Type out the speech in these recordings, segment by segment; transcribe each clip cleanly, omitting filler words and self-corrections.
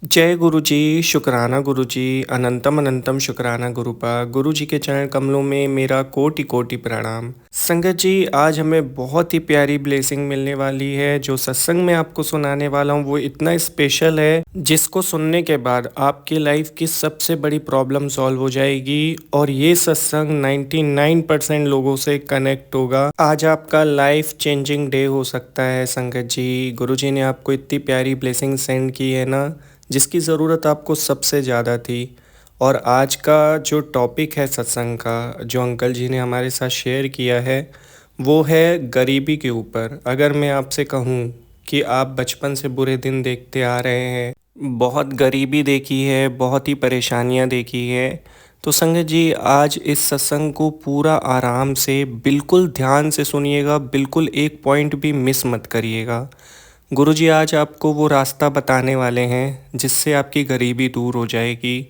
जय गुरु जी, शुक्राना गुरु जी, अनंतम अनंतम शुक्राना गुरुपा। गुरु जी के चरण कमलों में मेरा कोटि कोटि प्रणाम। संगत जी, आज हमें बहुत ही प्यारी ब्लेसिंग मिलने वाली है। जो सत्संग मैं आपको सुनाने वाला हूँ वो इतना स्पेशल है, जिसको सुनने के बाद आपकी लाइफ की सबसे बड़ी प्रॉब्लम सॉल्व हो जाएगी और ये सत्संग 99% लोगों से कनेक्ट होगा। आज आपका लाइफ चेंजिंग डे हो सकता है संगत जी। गुरु जी ने आपको इतनी प्यारी ब्लेसिंग सेंड की है ना, जिसकी ज़रूरत आपको सबसे ज़्यादा थी। और आज का जो टॉपिक है सत्संग का, जो अंकल जी ने हमारे साथ शेयर किया है, वो है गरीबी के ऊपर। अगर मैं आपसे कहूँ कि आप बचपन से बुरे दिन देखते आ रहे हैं, बहुत गरीबी देखी है, बहुत ही परेशानियाँ देखी है, तो संगत जी आज इस सत्संग को पूरा आराम से बिल्कुल ध्यान से सुनिएगा, बिल्कुल एक पॉइंट भी मिस मत करिएगा। गुरुजी आज आपको वो रास्ता बताने वाले हैं जिससे आपकी गरीबी दूर हो जाएगी,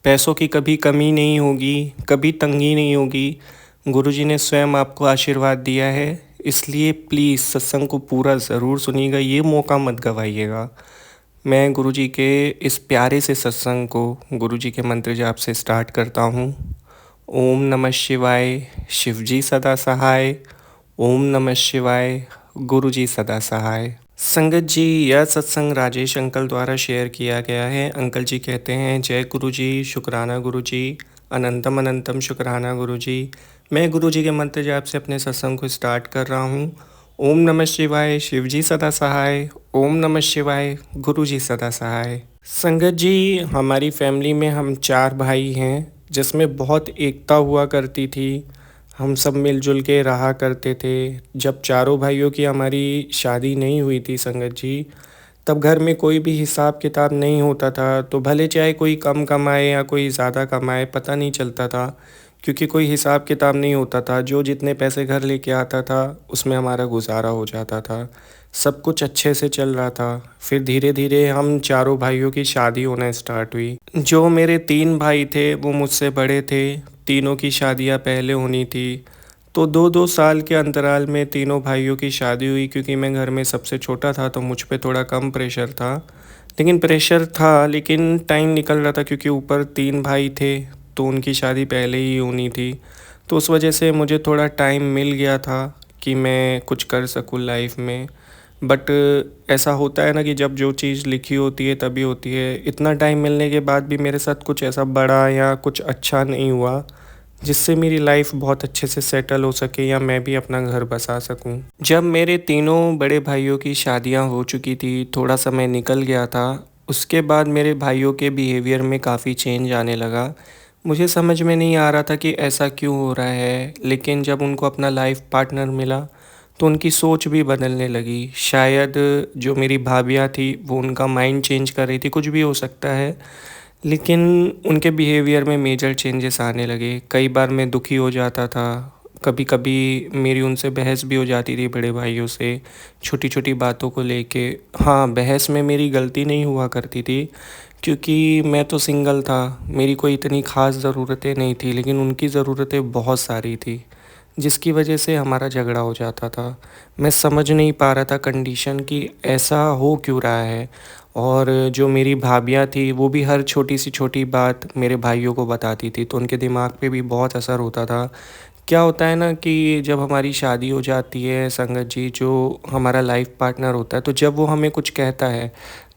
पैसों की कभी कमी नहीं होगी, कभी तंगी नहीं होगी। गुरुजी ने स्वयं आपको आशीर्वाद दिया है, इसलिए प्लीज़ सत्संग को पूरा ज़रूर सुनिएगा, ये मौका मत गवाइएगा। मैं गुरुजी के इस प्यारे से सत्संग को गुरुजी के मंत्र जाप से स्टार्ट करता हूँ। ओम नमः शिवाय, शिवजी सदा सहाय। ओम नमः शिवाय, गुरुजी सदा सहाय। संगत जी, यह सत्संग राजेश अंकल द्वारा शेयर किया गया है। अंकल जी कहते हैं, जय गुरु जी, शुक्राना गुरु जी, अनंतम अनंतम शुक्राना गुरु जी। मैं गुरु जी के मंत्र जाप से अपने सत्संग को स्टार्ट कर रहा हूँ। ओम नमः शिवाय, शिवजी सदा सहाय। ओम नमः शिवाय, गुरु जी सदा सहाय। संगत जी, हमारी फैमिली में हम 4 भाई हैं, जिसमें बहुत एकता हुआ करती थी। हम सब मिलजुल के रहा करते थे। जब चारों भाइयों की हमारी शादी नहीं हुई थी संगत जी, तब घर में कोई भी हिसाब किताब नहीं होता था। तो भले चाहे कोई कम कमाए या कोई ज़्यादा कमाए, पता नहीं चलता था, क्योंकि कोई हिसाब किताब नहीं होता था। जो जितने पैसे घर लेके आता था उसमें हमारा गुजारा हो जाता था, सब कुछ अच्छे से चल रहा था। फिर धीरे धीरे हम चारों भाइयों की शादी होना स्टार्ट हुई। जो मेरे 3 भाई थे वो मुझसे बड़े थे, तीनों की शादियां पहले होनी थी। तो 2-2 साल के अंतराल में तीनों भाइयों की शादी हुई। क्योंकि मैं घर में सबसे छोटा था तो मुझ पे थोड़ा कम प्रेशर था, लेकिन प्रेशर था, लेकिन टाइम निकल रहा था क्योंकि ऊपर 3 भाई थे, तो उनकी शादी पहले ही होनी थी। तो उस वजह से मुझे थोड़ा टाइम मिल गया था कि मैं कुछ कर सकूँ लाइफ में। बट ऐसा होता है ना कि जब जो चीज़ लिखी होती है तभी होती है। इतना टाइम मिलने के बाद भी मेरे साथ कुछ ऐसा बड़ा या कुछ अच्छा नहीं हुआ जिससे मेरी लाइफ बहुत अच्छे से सेटल हो सके या मैं भी अपना घर बसा सकूं। जब मेरे तीनों बड़े भाइयों की शादियां हो चुकी थी, थोड़ा समय निकल गया था, उसके बाद मेरे भाइयों के बिहेवियर में काफ़ी चेंज आने लगा। मुझे समझ में नहीं आ रहा था कि ऐसा क्यों हो रहा है, लेकिन जब उनको अपना लाइफ पार्टनर मिला तो उनकी सोच भी बदलने लगी। शायद जो मेरी भाभियाँ थी वो उनका माइंड चेंज कर रही थी, कुछ भी हो सकता है, लेकिन उनके बिहेवियर में मेजर चेंजेस आने लगे। कई बार मैं दुखी हो जाता था, कभी कभी मेरी उनसे बहस भी हो जाती थी बड़े भाइयों से, छोटी छोटी बातों को लेके। हाँ, बहस में मेरी गलती नहीं हुआ करती थी, क्योंकि मैं तो सिंगल था, मेरी कोई इतनी ख़ास ज़रूरतें नहीं थी, लेकिन उनकी ज़रूरतें बहुत सारी थी, जिसकी वजह से हमारा झगड़ा हो जाता था। मैं समझ नहीं पा रहा था कंडीशन कि ऐसा हो क्यों रहा है। और जो मेरी भाभियाँ थी वो भी हर छोटी सी छोटी बात मेरे भाइयों को बताती थी, तो उनके दिमाग पे भी बहुत असर होता था। क्या होता है ना कि जब हमारी शादी हो जाती है संगत जी, जो हमारा लाइफ पार्टनर होता है, तो जब वो हमें कुछ कहता है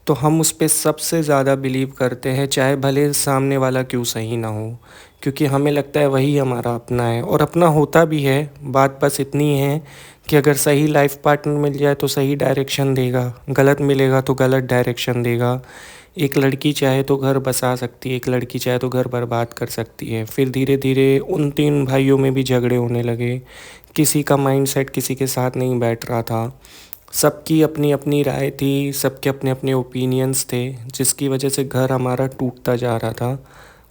तो हम उस पे सबसे ज़्यादा बिलीव करते हैं, चाहे भले सामने वाला क्यों सही ना हो, क्योंकि हमें लगता है वही हमारा अपना है और अपना होता भी है। बात बस इतनी है कि अगर सही लाइफ पार्टनर मिल जाए तो सही डायरेक्शन देगा, गलत मिलेगा तो गलत डायरेक्शन देगा। एक लड़की चाहे तो घर बसा सकती है, एक लड़की चाहे तो घर बर्बाद कर सकती है। फिर धीरे धीरे उन 3 भाइयों में भी झगड़े होने लगे, किसी का माइंडसेट किसी के साथ नहीं बैठ रहा था, सबकी अपनी अपनी राय थी, सबके अपने अपने ओपिनियंस थे, जिसकी वजह से घर हमारा टूटता जा रहा था।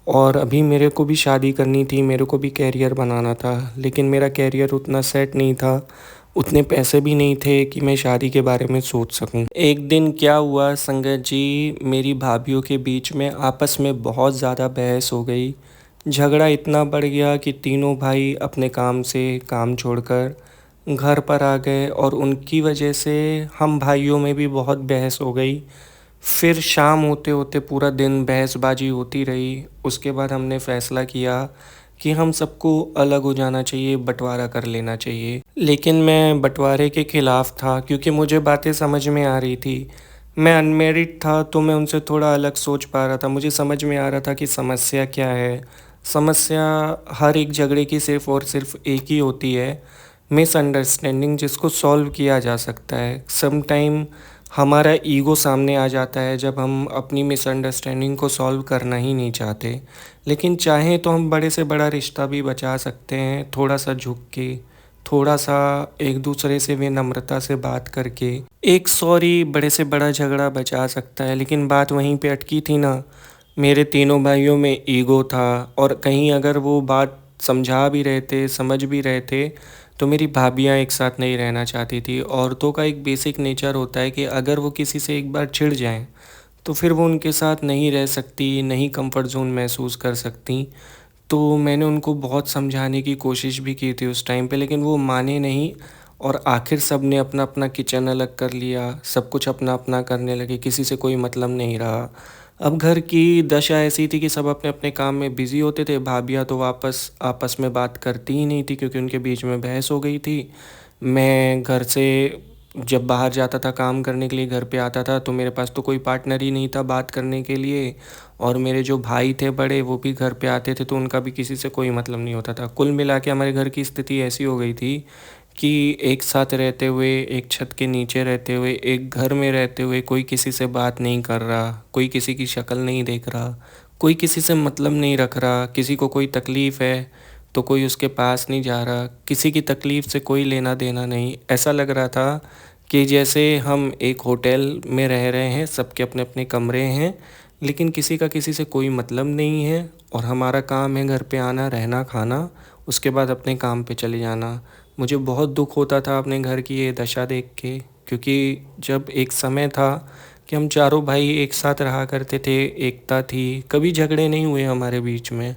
और अभी मेरे को भी शादी करनी थी, मेरे को भी कैरियर बनाना था, लेकिन मेरा कैरियर उतना सेट नहीं था, उतने पैसे भी नहीं थे कि मैं शादी के बारे में सोच सकूं। एक दिन क्या हुआ संगत जी, मेरी भाभीियों के बीच में आपस में बहुत ज़्यादा बहस हो गई। झगड़ा इतना बढ़ गया कि तीनों भाई अपने काम से काम छोड़कर घर पर आ गए और उनकी वजह से हम भाइयों में भी बहुत बहस हो गई। फिर शाम होते होते पूरा दिन बहसबाजी होती रही। उसके बाद हमने फ़ैसला किया कि हम सबको अलग हो जाना चाहिए, बँटवारा कर लेना चाहिए। लेकिन मैं बँटवारे के ख़िलाफ़ था क्योंकि मुझे बातें समझ में आ रही थी। मैं अनमैरिड था तो मैं उनसे थोड़ा अलग सोच पा रहा था। मुझे समझ में आ रहा था कि समस्या क्या है। समस्या हर एक झगड़े की सिर्फ़ और सिर्फ़ एक ही होती है, मिसअंडरस्टैंडिंग, जिसको सॉल्व किया जा सकता है। समटाइम हमारा ईगो सामने आ जाता है जब हम अपनी मिसअंडरस्टैंडिंग को सॉल्व करना ही नहीं चाहते। लेकिन चाहें तो हम बड़े से बड़ा रिश्ता भी बचा सकते हैं, थोड़ा-सा झुक के, थोड़ा-सा एक दूसरे से विनम्रता से बात करके। एक सॉरी बड़े से बड़ा झगड़ा बचा सकता है, लेकिन बात वहीं पे अटकी थी ना। मेरे तीनों भाइयों में ईगो था और कहीं अगर वो बात समझा भी रहे थे, समझ भी रहे थे, तो मेरी भाभियाँ एक साथ नहीं रहना चाहती थी। औरतों का एक बेसिक नेचर होता है कि अगर वो किसी से एक बार चिढ़ जाएँ, तो फिर वो उनके साथ नहीं रह सकती, नहीं कम्फ़र्ट ज़ोन महसूस कर सकती। तो मैंने उनको बहुत समझाने की कोशिश भी की थी उस टाइम पे, लेकिन वो माने नहीं और आखिर सब ने अपना-अपना किचन अलग कर लिया, सब कुछ अपना-अपना करने लगे, किसी से कोई मतलब नहीं रहा। अब घर की दशा ऐसी थी कि सब अपने-अपने काम में बिज़ी होते थे, भाभियाँ तो वापस आपस में बात करती ही नहीं थी क्योंकि उनके बीच में बहस हो गई थी। मैं घर से जब बाहर जाता था काम करने के लिए, घर पे आता था तो मेरे पास तो कोई पार्टनर ही नहीं था बात करने के लिए, और मेरे जो भाई थे बड़े वो भी घर पे आते थे तो उनका भी किसी से कोई मतलब नहीं होता था। कुल मिला के हमारे घर की स्थिति ऐसी हो गई थी कि एक साथ रहते हुए, एक छत के नीचे रहते हुए, एक घर में रहते हुए कोई किसी से बात नहीं कर रहा, कोई किसी की शक्ल नहीं देख रहा, कोई किसी से मतलब नहीं रख रहा, किसी को कोई तकलीफ़ है तो कोई उसके पास नहीं जा रहा, किसी की तकलीफ़ से कोई लेना देना नहीं। ऐसा लग रहा था कि जैसे हम एक होटल में रह रहे हैं, सबके अपने-अपने कमरे हैं, लेकिन किसी का किसी से कोई मतलब नहीं है और हमारा काम है घर पे आना, रहना, खाना, उसके बाद अपने काम पे चले जाना। मुझे बहुत दुःख होता था अपने घर की ये दशा देख के, क्योंकि जब एक समय था कि हम चारों भाई एक साथ रहा करते थे, एकता थी, कभी झगड़े नहीं हुए हमारे बीच में,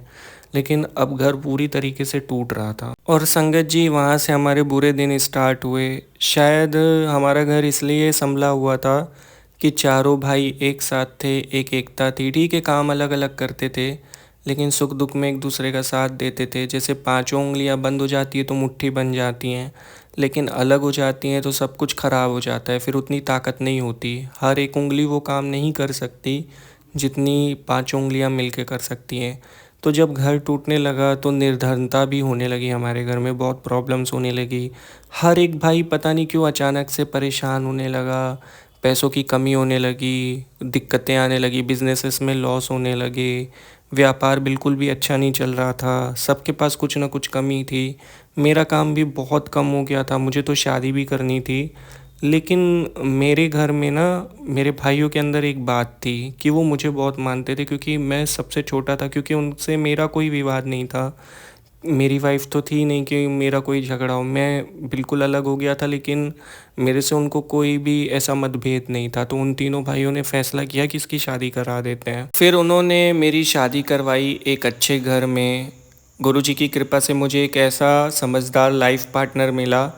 लेकिन अब घर पूरी तरीके से टूट रहा था। और संगत जी, वहाँ से हमारे बुरे दिन स्टार्ट हुए। शायद हमारा घर इसलिए संभला हुआ था कि चारों भाई एक साथ थे, एक एकता थी। ठीक है, काम अलग-अलग करते थे, लेकिन सुख-दुख में एक दूसरे का साथ देते थे। जैसे पाँचों उँगलियाँ बंद हो जाती है तो मुट्ठी बन जाती हैं, लेकिन अलग हो जाती हैं तो सब कुछ ख़राब हो जाता है, फिर उतनी ताकत नहीं होती। हर एक उँगली वो काम नहीं कर सकती, जितनी पाँचों उँगलियाँ मिल के कर सकती हैं। तो जब घर टूटने लगा तो निर्धनता भी होने लगी हमारे घर में, बहुत प्रॉब्लम्स होने लगी। हर एक भाई पता नहीं क्यों अचानक से परेशान होने लगा, पैसों की कमी होने लगी, दिक्कतें आने लगी, बिज़नेसेस में लॉस होने लगे, व्यापार बिल्कुल भी अच्छा नहीं चल रहा था, सबके पास कुछ ना कुछ कमी थी। मेरा काम भी बहुत कम हो गया था, मुझे तो शादी भी करनी थी। लेकिन मेरे घर में ना, मेरे भाइयों के अंदर एक बात थी कि वो मुझे बहुत मानते थे क्योंकि मैं सबसे छोटा था, क्योंकि उनसे मेरा कोई विवाद नहीं था। मेरी वाइफ़ तो थी नहीं कि मेरा कोई झगड़ा हो, मैं बिल्कुल अलग हो गया था, लेकिन मेरे से उनको कोई भी ऐसा मतभेद नहीं था। तो उन तीनों भाइयों ने फ़ैसला किया कि इसकी शादी करा देते हैं। फिर उन्होंने मेरी शादी करवाई एक अच्छे घर में। गुरुजी की कृपा से मुझे एक ऐसा समझदार लाइफ़ पार्टनर मिला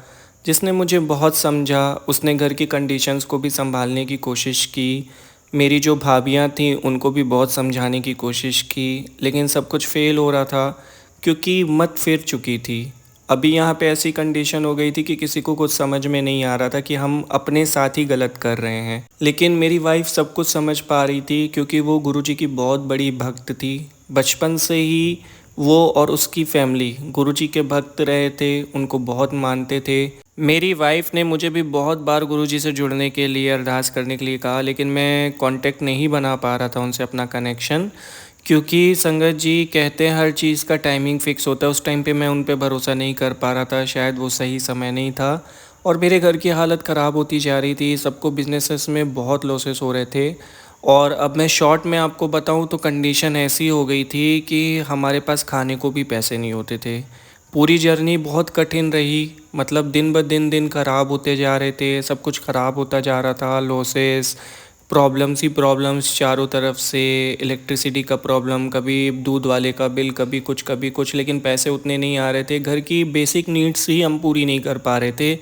जिसने मुझे बहुत समझा। उसने घर की कंडीशंस को भी सँभालने की कोशिश की। मेरी जो भाभियाँ थीं उनको भी बहुत समझाने की कोशिश की, लेकिन सब कुछ फ़ेल हो रहा था क्योंकि मत फिर चुकी थी। अभी यहाँ पे ऐसी कंडीशन हो गई थी कि किसी को कुछ समझ में नहीं आ रहा था कि हम अपने साथ ही गलत कर रहे हैं। लेकिन मेरी वाइफ़ सब कुछ समझ पा रही थी क्योंकि वो गुरुजी की बहुत बड़ी भक्त थी। बचपन से ही वो और उसकी फैमिली गुरुजी के भक्त रहे थे, उनको बहुत मानते थे। मेरी वाइफ़ ने मुझे भी बहुत बार गुरुजी से जुड़ने के लिए, अरदास करने के लिए कहा, लेकिन मैं कॉन्टैक्ट नहीं बना पा रहा था उनसे, अपना कनेक्शन। क्योंकि संगत जी कहते हैं हर चीज़ का टाइमिंग फ़िक्स होता है, उस टाइम पे मैं उन पे भरोसा नहीं कर पा रहा था, शायद वो सही समय नहीं था और मेरे घर की हालत ख़राब होती जा रही थी, सबको बिज़नेसेस में बहुत लॉसेस हो रहे थे। और अब मैं शॉर्ट में आपको बताऊँ तो कंडीशन ऐसी हो गई थी कि हमारे पास खाने को भी पैसे नहीं होते थे। पूरी जर्नी बहुत कठिन रही, मतलब दिन ब दिन ख़राब होते जा रहे थे, सब कुछ ख़राब होता जा रहा था, लॉसेस, प्रॉब्लम्स ही प्रॉब्लम्स चारों तरफ से। इलेक्ट्रिसिटी का प्रॉब्लम, कभी दूध वाले का बिल, कभी कुछ, लेकिन पैसे उतने नहीं आ रहे थे। घर की बेसिक नीड्स ही हम पूरी नहीं कर पा रहे थे।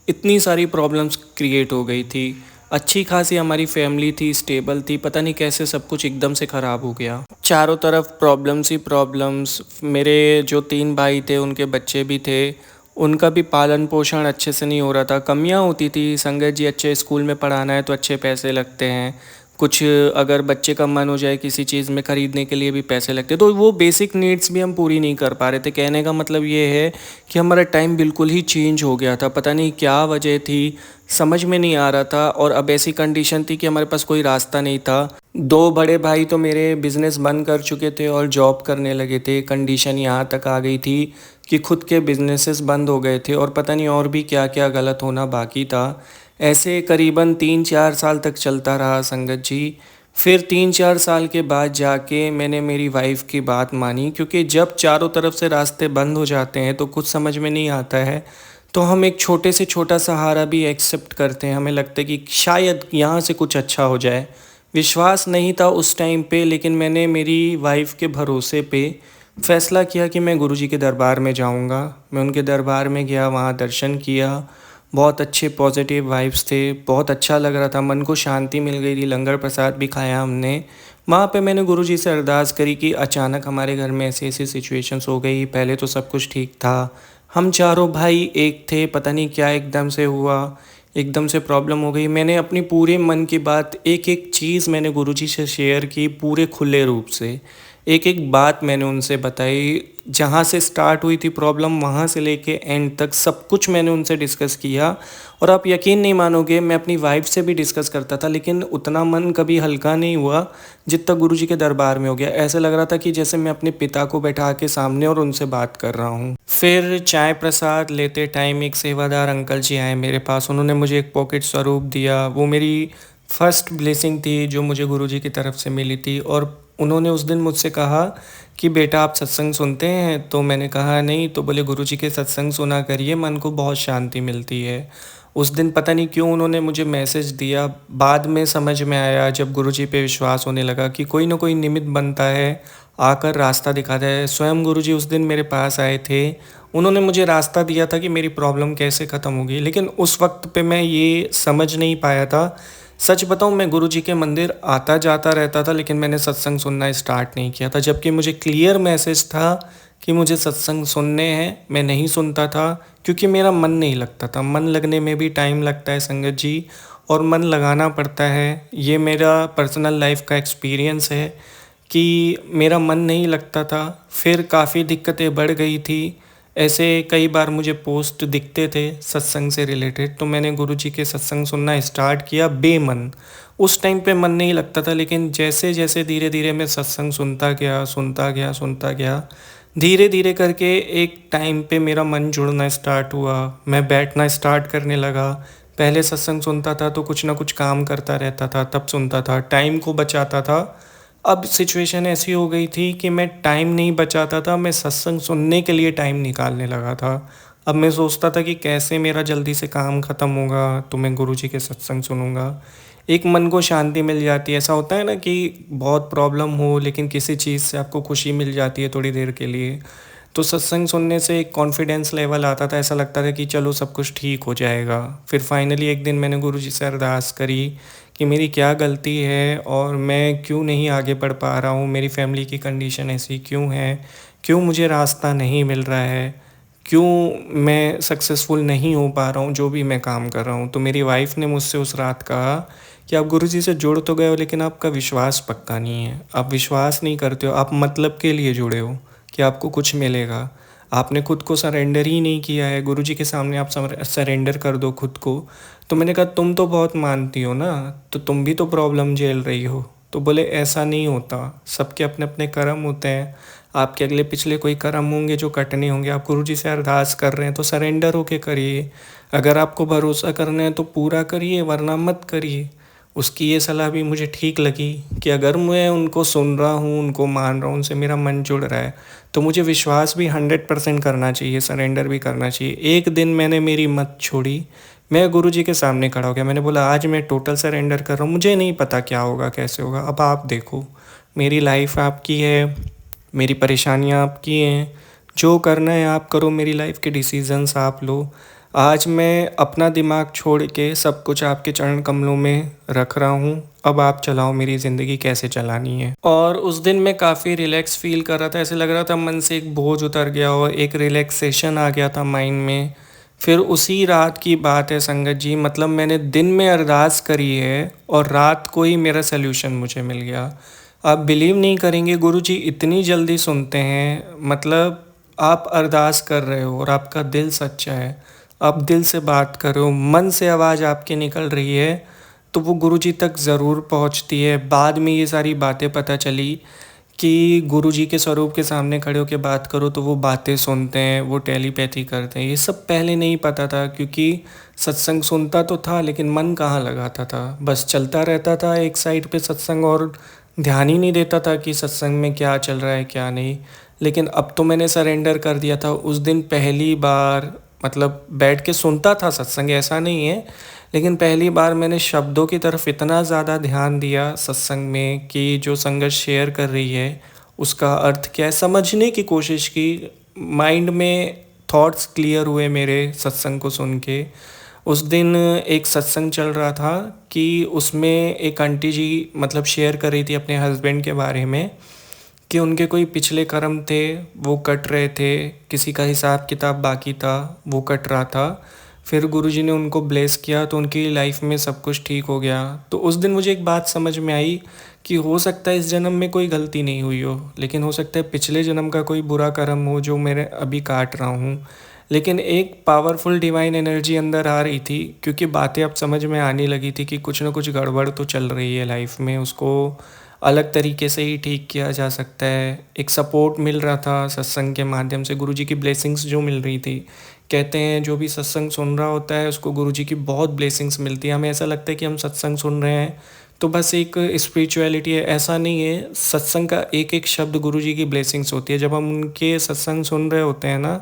इतनी सारी प्रॉब्लम्स क्रिएट हो गई थी। अच्छी खासी हमारी फैमिली थी, स्टेबल थी, पता नहीं कैसे सब कुछ एकदम से ख़राब हो गया। चारों तरफ प्रॉब्लम्स ही प्रॉब्लम्स। मेरे जो 3 भाई थे उनके बच्चे भी थे, उनका भी पालन पोषण अच्छे से नहीं हो रहा था, कमियां होती थी। संगत जी, अच्छे स्कूल में पढ़ाना है तो अच्छे पैसे लगते हैं, कुछ अगर बच्चे का मन हो जाए किसी चीज़ में ख़रीदने के लिए भी पैसे लगते, तो वो बेसिक नीड्स भी हम पूरी नहीं कर पा रहे थे। कहने का मतलब ये है कि हमारा टाइम बिल्कुल ही चेंज हो गया था, पता नहीं क्या वजह थी, समझ में नहीं आ रहा था। और अब ऐसी कंडीशन थी कि हमारे पास कोई रास्ता नहीं था। 2 बड़े भाई तो मेरे बिज़नेस बंद कर चुके थे और जॉब करने लगे थे। कंडीशन यहाँ तक आ गई थी कि खुद के बिजनेसेस बंद हो गए थे और पता नहीं और भी क्या क्या गलत होना बाकी था। ऐसे करीबन 3-4 साल तक चलता रहा संगत जी। फिर 3-4 साल के बाद जाके मैंने मेरी वाइफ की बात मानी, क्योंकि जब चारों तरफ से रास्ते बंद हो जाते हैं तो कुछ समझ में नहीं आता है, तो हम एक छोटे से छोटा सहारा भी एक्सेप्ट करते हैं। हमें लगता है कि शायद यहाँ से कुछ अच्छा हो जाए। विश्वास नहीं था उस टाइम पे, लेकिन मैंने मेरी वाइफ के भरोसे पे फ़ैसला किया कि मैं गुरुजी के दरबार में जाऊंगा। मैं उनके दरबार में गया, वहाँ दर्शन किया। बहुत अच्छे पॉजिटिव वाइब्स थे, बहुत अच्छा लग रहा था, मन को शांति मिल गई थी। लंगर प्रसाद भी खाया हमने। वहाँ पे मैंने गुरुजी से अरदास करी कि अचानक हमारे घर में ऐसी ऐसी सिचुएशंस हो गई। पहले तो सब कुछ ठीक था, हम चारों भाई एक थे, पता नहीं क्या एकदम से हुआ, एकदम से प्रॉब्लम हो गई। मैंने अपनी पूरे मन की बात, एक एक चीज़ मैंने गुरुजी से शेयर की पूरे खुले रूप से। एक एक बात मैंने उनसे बताई, जहाँ से स्टार्ट हुई थी प्रॉब्लम वहाँ से लेके एंड तक सब कुछ मैंने उनसे डिस्कस किया। और आप यकीन नहीं मानोगे, मैं अपनी वाइफ से भी डिस्कस करता था, लेकिन उतना मन कभी हल्का नहीं हुआ जितना गुरुजी के दरबार में हो गया। ऐसे लग रहा था कि जैसे मैं अपने पिता को बैठा के सामने और उनसे बात कर रहा हूँ। फिर चाय प्रसाद लेते टाइम एक सेवादार अंकल जी आए मेरे पास। उन्होंने मुझे एक पॉकेट स्वरूप दिया। वो मेरी फर्स्ट ब्लेसिंग थी जो मुझे गुरुजी की तरफ से मिली थी। और उन्होंने उस दिन मुझसे कहा कि बेटा आप सत्संग सुनते हैं? तो मैंने कहा नहीं। तो बोले गुरुजी के सत्संग सुना करिए, मन को बहुत शांति मिलती है। उस दिन पता नहीं क्यों उन्होंने मुझे मैसेज दिया। बाद में समझ में आया जब गुरुजी पे विश्वास होने लगा कि कोई ना कोई निमित्त बनता है, आकर रास्ता दिखाता है। स्वयं गुरुजी उस दिन मेरे पास आए थे, उन्होंने मुझे रास्ता दिया था कि मेरी प्रॉब्लम कैसे ख़त्म होगी। लेकिन उस वक्त पे मैं ये समझ नहीं पाया था। सच बताऊं, मैं गुरुजी के मंदिर आता जाता रहता था, लेकिन मैंने सत्संग सुनना स्टार्ट नहीं किया था। जबकि मुझे क्लियर मैसेज था कि मुझे सत्संग सुनने हैं, मैं नहीं सुनता था क्योंकि मेरा मन नहीं लगता था। मन लगने में भी टाइम लगता है संगत जी, और मन लगाना पड़ता है। ये मेरा पर्सनल लाइफ का एक्सपीरियंस है कि मेरा मन नहीं लगता था। फिर काफ़ी दिक्कतें बढ़ गई थी। ऐसे कई बार मुझे पोस्ट दिखते थे सत्संग से रिलेटेड, तो मैंने गुरुजी के सत्संग सुनना स्टार्ट किया बेमन। उस टाइम पे मन नहीं लगता था, लेकिन जैसे जैसे धीरे धीरे मैं सत्संग सुनता गया, सुनता गया, सुनता गया, धीरे धीरे करके एक टाइम पे मेरा मन जुड़ना स्टार्ट हुआ। मैं बैठना स्टार्ट करने लगा। पहले सत्संग सुनता था तो कुछ ना कुछ काम करता रहता था, तब सुनता था, टाइम को बचाता था। अब सिचुएशन ऐसी हो गई थी कि मैं टाइम नहीं बचाता था, मैं सत्संग सुनने के लिए टाइम निकालने लगा था। अब मैं सोचता था कि कैसे मेरा जल्दी से काम ख़त्म होगा तो मैं गुरुजी के सत्संग सुनूंगा। एक मन को शांति मिल जाती है। ऐसा होता है ना कि बहुत प्रॉब्लम हो लेकिन किसी चीज़ से आपको खुशी मिल जाती है थोड़ी देर के लिए। तो सत्संग सुनने से एक कॉन्फिडेंस लेवल आता था, ऐसा लगता था कि चलो सब कुछ ठीक हो जाएगा। फिर फाइनली एक दिन मैंने गुरुजी से अरदास करी कि मेरी क्या गलती है और मैं क्यों नहीं आगे बढ़ पा रहा हूँ, मेरी फैमिली की कंडीशन ऐसी क्यों है, क्यों मुझे रास्ता नहीं मिल रहा है, क्यों मैं सक्सेसफुल नहीं हो पा रहा हूँ जो भी मैं काम कर रहा हूँ। तो मेरी वाइफ ने मुझसे उस रात कहा कि आप गुरुजी से जुड़ तो गए हो, लेकिन आपका विश्वास पक्का नहीं है, आप विश्वास नहीं करते हो, आप मतलब के लिए जुड़े हो कि आपको कुछ मिलेगा। आपने खुद को सरेंडर ही नहीं किया है, गुरुजी के सामने आप सरेंडर कर दो खुद को। तो मैंने कहा तुम तो बहुत मानती हो ना, तो तुम भी तो प्रॉब्लम झेल रही हो। तो बोले ऐसा नहीं होता, सबके अपने अपने कर्म होते हैं। आपके अगले पिछले कोई कर्म होंगे जो कटने होंगे। आप गुरुजी से अरदास कर रहे हैं तो सरेंडर होके करिए। अगर आपको भरोसा करना है तो पूरा करिए, वरना मत करिए। उसकी ये सलाह भी मुझे ठीक लगी कि अगर मैं उनको सुन रहा हूँ, उनको मान रहा हूँ, उनसे मेरा मन जुड़ रहा है, तो मुझे विश्वास भी 100% करना चाहिए, सरेंडर भी करना चाहिए। एक दिन मैंने मेरी मत छोड़ी, मैं गुरुजी के सामने खड़ा हो गया। मैंने बोला आज मैं टोटल सरेंडर कर रहा हूँ, मुझे नहीं पता क्या होगा कैसे होगा, अब आप देखो। मेरी लाइफ आपकी है, मेरी परेशानियाँ आपकी हैं, जो करना है आप करो, मेरी लाइफ के डिसीजंस आप लो। आज मैं अपना दिमाग छोड़ के सब कुछ आपके चरण कमलों में रख रहा हूँ। अब आप चलाओ मेरी ज़िंदगी कैसे चलानी है। और उस दिन मैं काफ़ी रिलैक्स फ़ील कर रहा था, ऐसे लग रहा था मन से एक बोझ उतर गया और एक रिलैक्सेशन आ गया था माइंड में। फिर उसी रात की बात है संगत जी, मतलब मैंने दिन में अरदास करी है और रात को ही मेरा सल्यूशन मुझे मिल गया। आप बिलीव नहीं करेंगे, गुरुजी इतनी जल्दी सुनते हैं। मतलब आप अरदास कर रहे हो और आपका दिल सच्चा है, आप दिल से बात कर रहे हो, मन से आवाज़ आपकी निकल रही है, तो वो गुरुजी तक ज़रूर पहुंचती है। बाद में ये सारी बातें पता चली कि गुरुजी के स्वरूप के सामने खड़े होकर बात करो तो वो बातें सुनते हैं, वो टेलीपैथी करते हैं। ये सब पहले नहीं पता था, क्योंकि सत्संग सुनता तो था लेकिन मन कहाँ लगाता था, बस चलता रहता था एक साइड पे सत्संग और ध्यान ही नहीं देता था कि सत्संग में क्या चल रहा है क्या नहीं। लेकिन अब तो मैंने सरेंडर कर दिया था। उस दिन पहली बार, मतलब बैठ के सुनता था सत्संग, ऐसा नहीं है, लेकिन पहली बार मैंने शब्दों की तरफ इतना ज़्यादा ध्यान दिया सत्संग में कि जो संगत शेयर कर रही है उसका अर्थ क्या है समझने की कोशिश की। माइंड में थॉट्स क्लियर हुए मेरे सत्संग को सुन के। उस दिन एक सत्संग चल रहा था कि उसमें एक आंटी जी मतलब शेयर कर रही थी अपने हस्बैंड के बारे में कि उनके कोई पिछले कर्म थे, वो कट रहे थे, किसी का हिसाब किताब बाकी था, वो कट रहा था। फिर गुरुजी ने उनको ब्लेस किया तो उनकी लाइफ में सब कुछ ठीक हो गया। तो उस दिन मुझे एक बात समझ में आई कि हो सकता है इस जन्म में कोई गलती नहीं हुई हो, लेकिन हो सकता है पिछले जन्म का कोई बुरा कर्म हो जो मेरे अभी काट रहा हूँ। लेकिन एक पावरफुल डिवाइन एनर्जी अंदर आ रही थी, क्योंकि बातें अब समझ में आने लगी थी कि कुछ ना कुछ गड़बड़ तो चल रही है लाइफ में, उसको अलग तरीके से ही ठीक किया जा सकता है। एक सपोर्ट मिल रहा था सत्संग के माध्यम से, गुरुजी की ब्लेसिंग्स जो मिल रही थी। कहते हैं जो भी सत्संग सुन रहा होता है उसको गुरुजी की बहुत ब्लेसिंग्स मिलती है। हमें ऐसा लगता है कि हम सत्संग सुन रहे हैं तो बस एक स्पिरिचुअलिटी है, ऐसा नहीं है। सत्संग का एक एक शब्द गुरुजी की ब्लेसिंग्स होती है। जब हम उनके सत्संग सुन रहे होते हैं ना,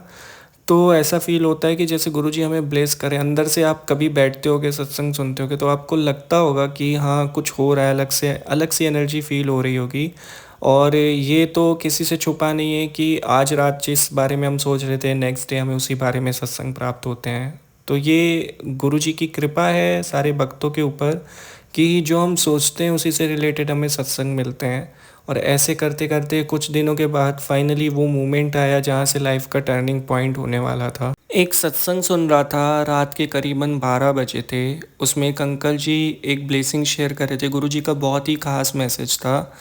तो ऐसा फ़ील होता है कि जैसे गुरुजी हमें ब्लेस करें। अंदर से आप कभी बैठते होगे सत्संग सुनते होगे तो आपको लगता होगा कि हाँ कुछ हो रहा है, अलग सी एनर्जी फ़ील हो रही होगी। और ये तो किसी से छुपा नहीं है कि आज रात जिस बारे में हम सोच रहे थे नेक्स्ट डे हमें उसी बारे में सत्संग प्राप्त होते हैं। तो ये गुरुजी की कृपा है सारे भक्तों के ऊपर कि जो हम सोचते हैं उसी से रिलेटेड हमें सत्संग मिलते हैं। और ऐसे करते करते कुछ दिनों के बाद फाइनली वो मोमेंट आया जहाँ से लाइफ का टर्निंग पॉइंट होने वाला था। एक सत्संग सुन रहा था, रात के करीबन 12 बजे थे। उसमें एक अंकल जी एक ब्लेसिंग शेयर कर रहे थे, गुरुजी का बहुत ही खास मैसेज था।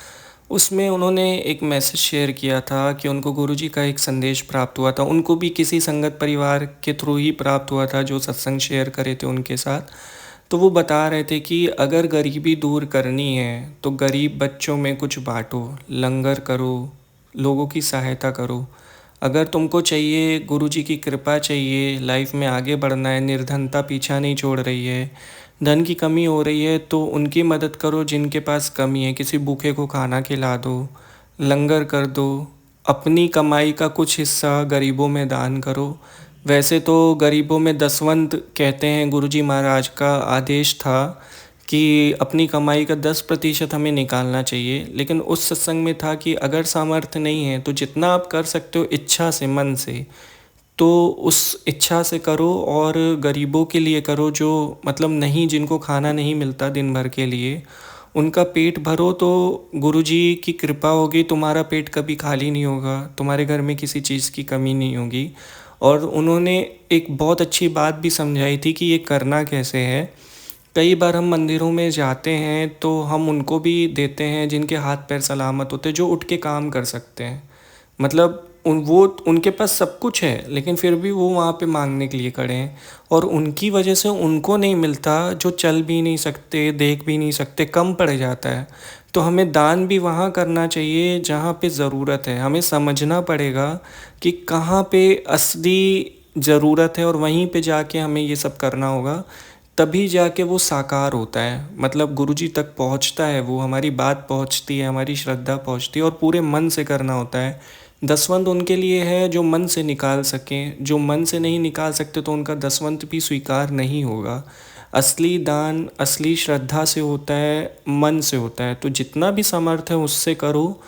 उसमें उन्होंने एक मैसेज शेयर किया था कि उनको गुरुजी का एक संदेश प्राप्त हुआ था। उनको भी किसी संगत परिवार के थ्रू ही प्राप्त हुआ था जो सत्संग शेयर करे थे उनके साथ। तो वो बता रहे थे कि अगर गरीबी दूर करनी है तो गरीब बच्चों में कुछ बांटो, लंगर करो, लोगों की सहायता करो। अगर तुमको चाहिए गुरुजी की कृपा चाहिए, लाइफ में आगे बढ़ना है, निर्धनता पीछा नहीं छोड़ रही है, धन की कमी हो रही है तो उनकी मदद करो जिनके पास कमी है। किसी भूखे को खाना खिला दो, लंगर कर दो, अपनी कमाई का कुछ हिस्सा गरीबों में दान करो। वैसे तो गरीबों में दसवंत कहते हैं, गुरुजी महाराज का आदेश था कि अपनी कमाई का 10% हमें निकालना चाहिए। लेकिन उस सत्संग में था कि अगर सामर्थ्य नहीं है तो जितना आप कर सकते हो इच्छा से, मन से, तो उस इच्छा से करो और गरीबों के लिए करो जो मतलब नहीं, जिनको खाना नहीं मिलता दिन भर के लिए, उनका पेट भरो तो गुरुजी की कृपा होगी, तुम्हारा पेट कभी खाली नहीं होगा, तुम्हारे घर में किसी चीज़ की कमी नहीं होगी। और उन्होंने एक बहुत अच्छी बात भी समझाई थी कि ये करना कैसे है। कई बार हम मंदिरों में जाते हैं तो हम उनको भी देते हैं जिनके हाथ पैर सलामत होते हैं, जो उठ के काम कर सकते हैं। मतलब वो उनके पास सब कुछ है लेकिन फिर भी वो वहाँ पे मांगने के लिए खड़े हैं, और उनकी वजह से उनको नहीं मिलता जो चल भी नहीं सकते, देख भी नहीं सकते, कम पड़ जाता है। तो हमें दान भी वहाँ करना चाहिए जहाँ पे ज़रूरत है। हमें समझना पड़ेगा कि कहाँ पे असली ज़रूरत है और वहीं पे जाके हमें ये सब करना होगा, तभी जाके वो साकार होता है। मतलब गुरुजी तक पहुंचता है, वो हमारी बात पहुंचती है, हमारी श्रद्धा पहुंचती है, और पूरे मन से करना होता है। दसवंत उनके लिए है जो मन से निकाल सकें, जो मन से नहीं निकाल सकते तो उनका दसवंत भी स्वीकार नहीं होगा। असली दान असली श्रद्धा से होता है, मन से होता है। तो जितना भी सामर्थ्य है उससे करो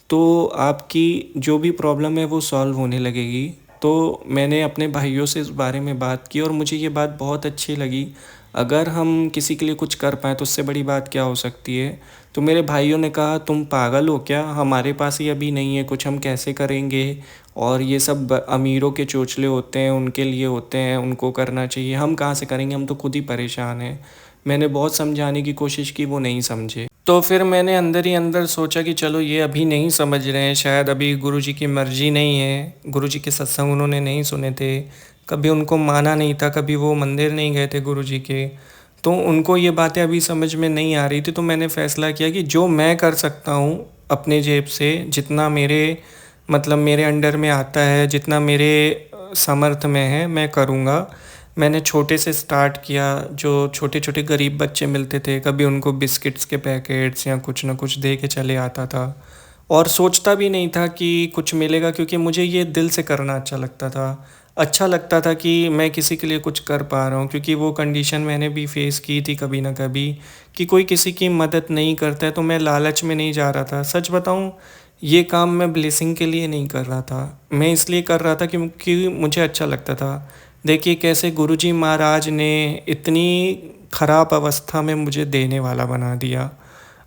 तो आपकी जो भी प्रॉब्लम है वो सॉल्व होने लगेगी। तो मैंने अपने भाइयों से इस बारे में बात की और मुझे ये बात बहुत अच्छी लगी। अगर हम किसी के लिए कुछ कर पाएँ तो उससे बड़ी बात क्या हो सकती है। तो मेरे भाइयों ने कहा तुम पागल हो क्या, हमारे पास ही अभी नहीं है कुछ, हम कैसे करेंगे, और ये सब अमीरों के चोचले होते हैं, उनके लिए होते हैं, उनको करना चाहिए, हम कहाँ से करेंगे, हम तो खुद ही परेशान हैं। मैंने बहुत समझाने की कोशिश की, वो नहीं समझे। तो फिर मैंने अंदर ही अंदर सोचा कि चलो ये अभी नहीं समझ रहे हैं, शायद अभी गुरुजी की मर्ज़ी नहीं है, गुरुजी के सत्संग उन्होंने नहीं सुने थे, कभी उनको माना नहीं था, कभी वो मंदिर नहीं गए थे गुरुजी के, तो उनको ये बातें अभी समझ में नहीं आ रही थी। तो मैंने फ़ैसला किया कि जो मैं कर सकता हूँ अपने जेब से, जितना मेरे मतलब मेरे अंडर में आता है, जितना मेरे सामर्थ्य में है, मैं करूँगा। मैंने छोटे से स्टार्ट किया, जो छोटे-छोटे गरीब बच्चे मिलते थे, कभी उनको बिस्किट्स के पैकेट्स या कुछ न कुछ दे के चले आता था और सोचता भी नहीं था कि कुछ मिलेगा, क्योंकि मुझे ये दिल से करना अच्छा लगता था। अच्छा लगता था कि मैं किसी के लिए कुछ कर पा रहा हूँ, क्योंकि वो कंडीशन मैंने भी फ़ेस की थी कभी न कभी कि कोई किसी की मदद नहीं करता है, तो मैं लालच में नहीं जा रहा था। सच बताऊँ, ये काम मैं ब्लेसिंग के लिए नहीं कर रहा था, मैं इसलिए कर रहा था क्योंकि मुझे अच्छा लगता था। देखिए कैसे गुरुजी महाराज ने इतनी ख़राब अवस्था में मुझे देने वाला बना दिया।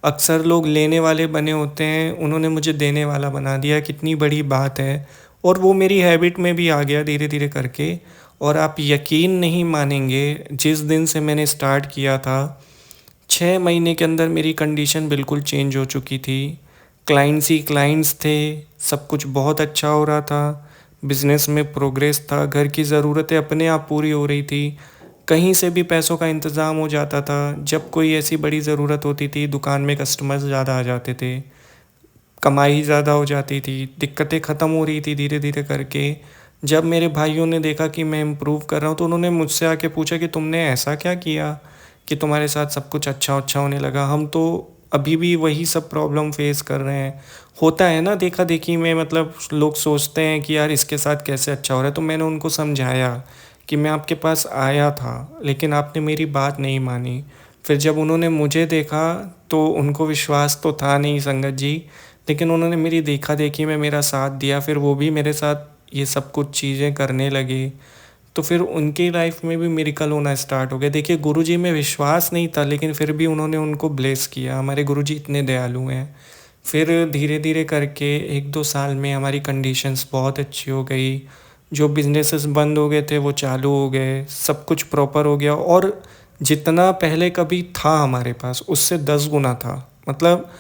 अक्सर लोग लेने वाले बने होते हैं, उन्होंने मुझे देने वाला बना दिया, कितनी बड़ी बात है। और वो मेरी हैबिट में भी आ गया धीरे-धीरे करके। और आप यकीन नहीं मानेंगे, जिस दिन से मैंने स्टार्ट किया था, 6 महीने के अंदर मेरी कंडीशन बिल्कुल चेंज हो चुकी थी। क्लाइंट्स ही क्लाइंट्स थे, सब कुछ बहुत अच्छा हो रहा था, बिज़नेस में प्रोग्रेस था, घर की ज़रूरतें अपने आप पूरी हो रही थी, कहीं से भी पैसों का इंतज़ाम हो जाता था। जब कोई ऐसी बड़ी ज़रूरत होती थी, दुकान में कस्टमर्स ज़्यादा आ जाते थे, कमाई ज़्यादा हो जाती थी, दिक्कतें ख़त्म हो रही थी धीरे-धीरे करके। जब मेरे भाइयों ने देखा कि मैं इम्प्रूव कर रहा हूँ, तो उन्होंने मुझसे आके पूछा कि तुमने ऐसा क्या किया कि तुम्हारे साथ सब कुछ अच्छा-अच्छा होने लगा? हम तो अभी भी वही सब प्रॉब्लम फ़ेस कर रहे हैं। होता है ना देखा-देखी में, मतलब लोग सोचते हैं कि यार इसके साथ कैसे अच्छा हो रहा है? तो मैंने उनको समझाया कि मैं आपके पास आया था, लेकिन आपने मेरी बात नहीं मानी। फिर जब उन्होंने मुझे देखा, तो उनको विश्वास तो था नहीं संगत जी, लेकिन उन्होंने मेरी देखा-देखी में मेरा साथ दिया, फिर वो भी मेरे साथ ये सब कुछ चीज़ें करने लगे। तो फिर उनकी लाइफ़ में भी मिरेकल होना स्टार्ट हो गया। देखिए गुरुजी में विश्वास नहीं था, लेकिन फिर भी उन्होंने उनको ब्लेस किया। हमारे गुरुजी इतने दयालु हैं। फिर धीरे-धीरे करके 1-2 साल में हमारी कंडीशंस बहुत अच्छी हो गई। जो बिज़नेसेस बंद हो गए थे वो चालू हो गए, सब कुछ प्रॉपर हो गया और जितना पहले कभी था हमारे पास उससे 10 गुना था। मतलब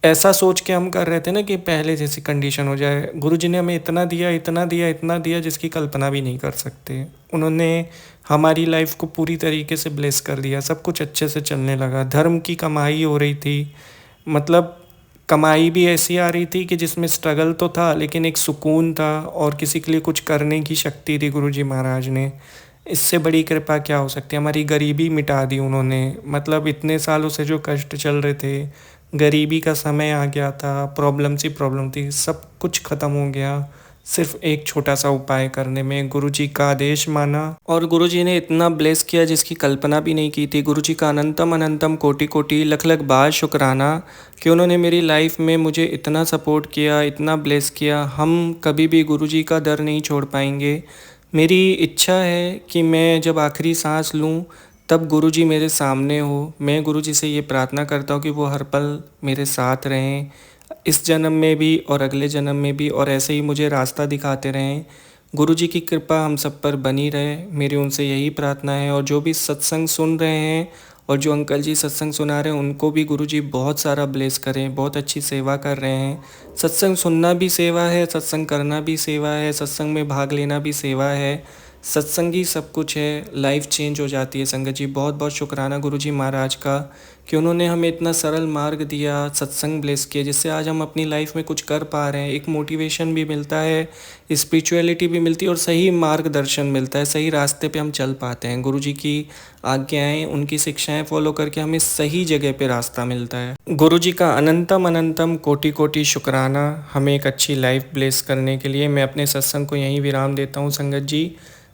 ऐसा सोच के हम कर रहे थे ना कि पहले जैसी कंडीशन हो जाए। गुरुजी ने हमें इतना दिया, इतना दिया, इतना दिया जिसकी कल्पना भी नहीं कर सकते। उन्होंने हमारी लाइफ़ को पूरी तरीके से ब्लेस कर दिया, सब कुछ अच्छे से चलने लगा। धर्म की कमाई हो रही थी, मतलब कमाई भी ऐसी आ रही थी कि जिसमें स्ट्रगल तो था, लेकिन एक सुकून था और किसी के लिए कुछ करने की शक्ति थी गुरुजी महाराज ने। इससे बड़ी कृपा क्या हो सकती है? हमारी गरीबी मिटा दी उन्होंने। मतलब इतने सालों से जो कष्ट चल रहे थे, गरीबी का समय आ गया था, प्रॉब्लम्स ही प्रॉब्लम थी, सब कुछ ख़त्म हो गया। सिर्फ़ एक छोटा-सा उपाय करने में गुरुजी का आदेश माना और गुरुजी ने इतना ब्लेस किया जिसकी कल्पना भी नहीं की थी। गुरुजी का अनंतम अनंतम कोटि-कोटि लख-लख बार शुकराना कि उन्होंने मेरी लाइफ़ में मुझे इतना सपोर्ट किया, इतना ब्लेस किया। हम कभी भी गुरुजी का दर नहीं छोड़ पाएँगे। मेरी इच्छा है कि मैं जब आखिरी साँस लूँ, तब गुरुजी मेरे सामने हो। मैं गुरुजी से ये प्रार्थना करता हूँ कि वो हर पल मेरे साथ रहें, इस जन्म में भी और अगले जन्म में भी, और ऐसे ही मुझे रास्ता दिखाते रहें। गुरुजी की कृपा हम सब पर बनी रहे, मेरी उनसे यही प्रार्थना है। और जो भी सत्संग सुन रहे हैं और जो अंकल जी सत्संग सुना रहे हैं, उनको भी गुरुजी बहुत सारा ब्लेस करें, बहुत अच्छी सेवा कर रहे हैं। सत्संग सुनना भी सेवा है, सत्संग करना भी सेवा है, सत्संग में भाग लेना भी सेवा है। सत्संग ही सब कुछ है, लाइफ चेंज हो जाती है संगत जी। बहुत बहुत शुक्राना गुरुजी महाराज का कि उन्होंने हमें इतना सरल मार्ग दिया, सत्संग ब्लेस किया, जिससे आज हम अपनी लाइफ में कुछ कर पा रहे हैं। एक मोटिवेशन भी मिलता है, स्पिरिचुअलिटी भी मिलती है और सही मार्गदर्शन मिलता है, सही रास्ते पे हम चल पाते हैं। गुरुजी की आज्ञाएँ, उनकी शिक्षाएँ फॉलो करके हमें सही जगह पे रास्ता मिलता है। गुरुजी का अनंतम अनंतम कोटि-कोटि शुक्राना हमें एक अच्छी लाइफ ब्लेस करने के लिए। मैं अपने सत्संग को यहीं विराम देता हूँ संगत जी।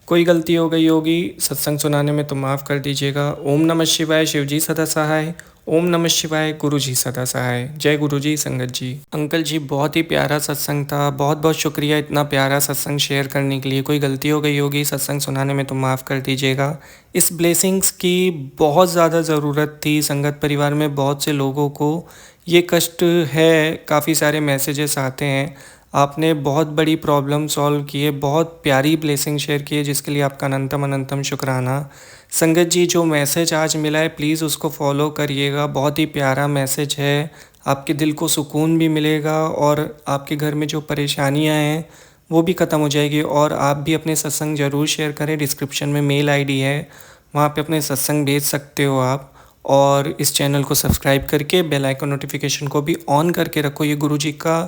कोई गलती हो गई होगी सत्संग सुनाने में तो माफ़ कर दीजिएगा। ओम नमः शिवाय। शिव जी सदा सहाय। ओम नमः शिवाय। गुरु जी सदा सहाय। जय गुरु जी। संगत जी, अंकल जी बहुत ही प्यारा सत्संग था। बहुत बहुत शुक्रिया इतना प्यारा सत्संग शेयर करने के लिए। कोई गलती हो गई होगी सत्संग सुनाने में तो माफ़ कर दीजिएगा। इस ब्लेसिंग्स की बहुत ज़्यादा ज़रूरत थी। संगत परिवार में बहुत से लोगों को ये कष्ट है। काफ़ी सारे मैसेजेस आते हैं। आपने बहुत बड़ी प्रॉब्लम सॉल्व की है। बहुत प्यारी ब्लेसिंग शेयर की है, जिसके लिए आपका अनंतम अनंतम शुक्राना। संगत जी, जो मैसेज आज मिला है प्लीज़ उसको फॉलो करिएगा। बहुत ही प्यारा मैसेज है। आपके दिल को सुकून भी मिलेगा और आपके घर में जो परेशानियां हैं वो भी ख़त्म हो जाएगी। और आप भी अपने सत्संग ज़रूर शेयर करें। डिस्क्रिप्शन में मेल आईडी है, वहाँ पे अपने सत्संग भेज सकते हो आप। और इस चैनल को सब्सक्राइब करके बेल आइकन नोटिफिकेशन को भी ऑन करके रखो। ये गुरुजी का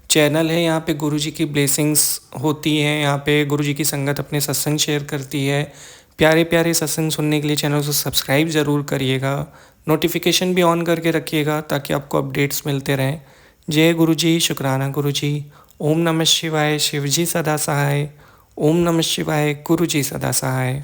चैनल है, यहाँ पे गुरुजी की ब्लेसिंग्स होती हैं। यहाँ पे गुरुजी की संगत अपने सत्संग शेयर करती है। प्यारे प्यारे सत्संग सुनने के लिए चैनल को सब्सक्राइब ज़रूर करिएगा। नोटिफिकेशन भी ऑन करके रखिएगा ताकि आपको अपडेट्स मिलते रहें। जय गुरु जी। शुक्राना गुरु जी। ओम नमः शिवाय। शिव जी सदा सहाय। ओम नमः शिवाय। गुरु जी सदा सहाय।